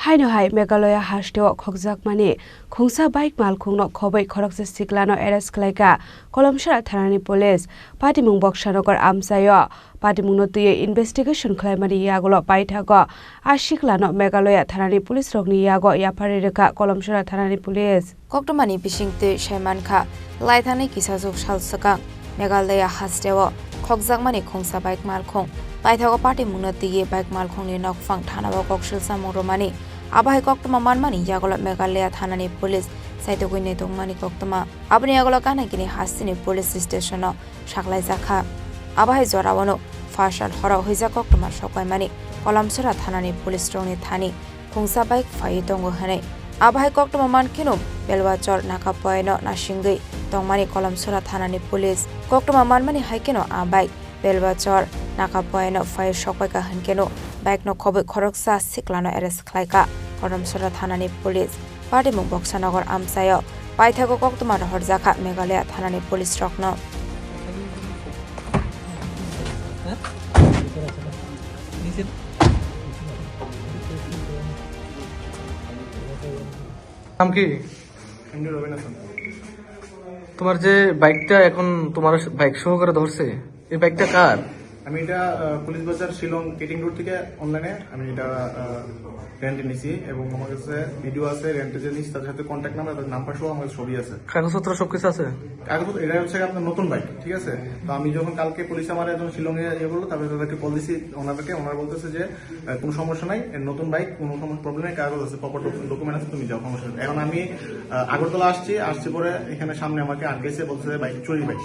Haino hai Meghalaya hasteo khokjakmani khungsa bike malkhungno khobai khoroksa siklano arrest khlaika Kolomsara thanani police Patimung Boksanagar amsayo Patimungno tuye investigation khlaimani yagolo paithago ashiklano Meghalaya thanani police rokni yago yapari rekha Kolomsara thanani police Koktomani bishingte Shaimankha laithani kisajok salsaka Meghalaya hasteo khokjakmani khungsa bike malkhung paithago Patimungno tuye bike malkhungni nokfang thanabo kokshilsa moromani Abahai koktoma manmani yagola Meghalaya thanani police saitogoi tongmani koktoma abni yagola kana kini hastini police station no shaklai jakha abahai jorawano fashal hora hoija koktoma sokaimani Kolomsara thanani police roni thani khungsa bike phai tongo hane abahai koktoma mankino belwachor naka poino nasingei tongmani Kolomsara thanani police koktoma manmani haikeno a bike belwachor naka poino phai sokaika hankeno bike no khobai khoroksa siklano arrest khlaika Kolomsara thanani police Patimung Boksanagar amsayo paithago koktoma horjaka Meghalaya thanani police rokno নাম কি তোমার যে বাইকটা এখন তোমার bike সহকারে ধরছে এই বাইকটা কার? আমি এটা পুলিশ বাজার শিলং কেটিং রোড থেকে অনলাইনে আমি এটা রেন্টে নিছি এবং আমার কাছে ভিডিও আছে রেন্টে যে নিচ্ছি তার সাথে কন্ট্যাক্ট নাম্বার নাম্বার সহ আমার ছবি আছে, কাগজপত্র সবকিছু আছে। কাগজপত্র এটা হচ্ছে আপনার নতুন বাইক, ঠিক আছে। তো আমি যখন কালকে পুলিশ আমার একজন শিলং এ ইয়ে করলো তারপরে তাদেরকে কল দিছি, ওনারা বলতেছে যে কোনো সমস্যা নাই, নতুন বাইক কোনো প্রবলেম নেই, কাগজ আছে, প্রপার ডকুমেন্ট আছে, তুমি যাও, সমস্যা নেই। এখন আমি আগরতলা আসছি পরে এখানে সামনে আমাকে আটকেছে, বলতেছে বাইক চুরি বাইক।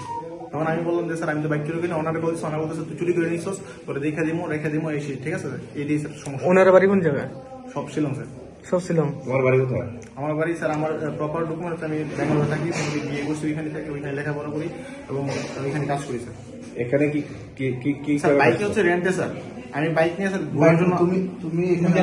তখন আমি বললাম যে স্যার আমি তো বাইক চুরি করি, ওনারা বলছে তুই চুরি করে নিচ্ছিস, তোরে রেখে দিবো এই ঠিক আছে। এইটাই স্যার সমস্যা। ওনার বাড়ি কোন জায়গায়? সব শিলং স্যার। সব শিলং। তোমার বাড়ি কোথায়? আমার বাড়ি স্যার আমার প্রপার ডকুমেন্ট, আমি ব্যাঙ্গালোরে থাকি, বিয়ে করছি ওইখানে থাকি, ওইখানে লেখাপড়া করি এবং ওইখানে কাজ করি স্যার। এখানে কি স্যার বাইক হচ্ছে রেন্টে স্যার। আমি বাইক নিয়ে স্যার ঘোরার জন্য। তুমি এখানে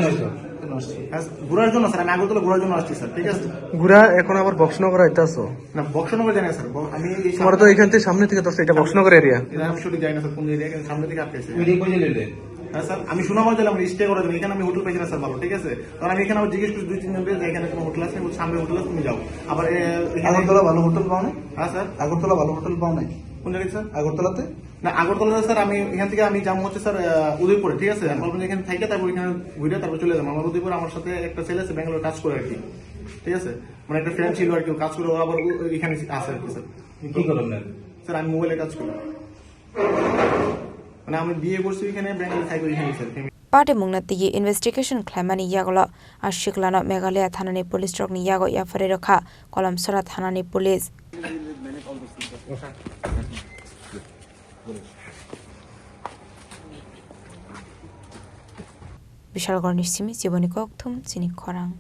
ঘোরার জন্য স্যার, আমি আগরতলা ঘোরার জন্য আসছি স্যার, ঠিক আছে। ঘুরা এখন আবার বক্সনগর আইতাছো? না বক্সনগর জানি স্যার, আমি তোমার তো এখান থেকে সামনে থেকে তো এটা বক্সনগর এরিয়া। এটা আমি সঠিক জানি না স্যার কোন এরিয়া, কিন্তু সামনে থেকে আটকেছে। হ্যাঁ স্যার আমি সুনামগঞ্জ গেলাম স্টে করার জন্য, এখানে আমি হোটেল পাইছি না স্যার ভালো, ঠিক আছে। কারণ আমি এখানে জিজ্ঞেস করছি 2-3 জন যে এখানে কোনো হোটেল আছে, সামনে হোটেল আছে, তুমি যাও। আবার আগরতলা ভালো হোটেল পাও না? হ্যাঁ স্যার আগরতলা ভালো হোটেল পাও নাই? কোন জায়গায় স্যার? আগরতলাতে না, আগরতলাতে স্যার আমি এখান থেকে আমি যাবো হচ্ছে স্যার উদয়পুরে, ঠিক আছে। আমি বলবেন এখানে থাকি, তারপর এখানে ঘুরে তারপর চলে যাবো। আমার উদয়পুরে আমার সাথে একটা ছেলে আছে, ব্যাঙ্গালোর কাজ করে আর কি, ঠিক আছে। মানে একটা ফ্রেন্ড ছিল আর কি, কাজ করে, ও আবার এখানে আছে আর কি স্যার। কি করেন না স্যার আমি মোবাইলে কাজ করি, মানে আমি বিয়ে করছি এখানে, ব্যাঙ্গালোর থাকি এখানে sir. Patimungna tiye investigation khlaimani yagola ashiklano Meghalaya thanani police rokni yago yapari rakha Kolomsara thanani police Bishalgor nisimi Jiboni Kokthum Chini Khorang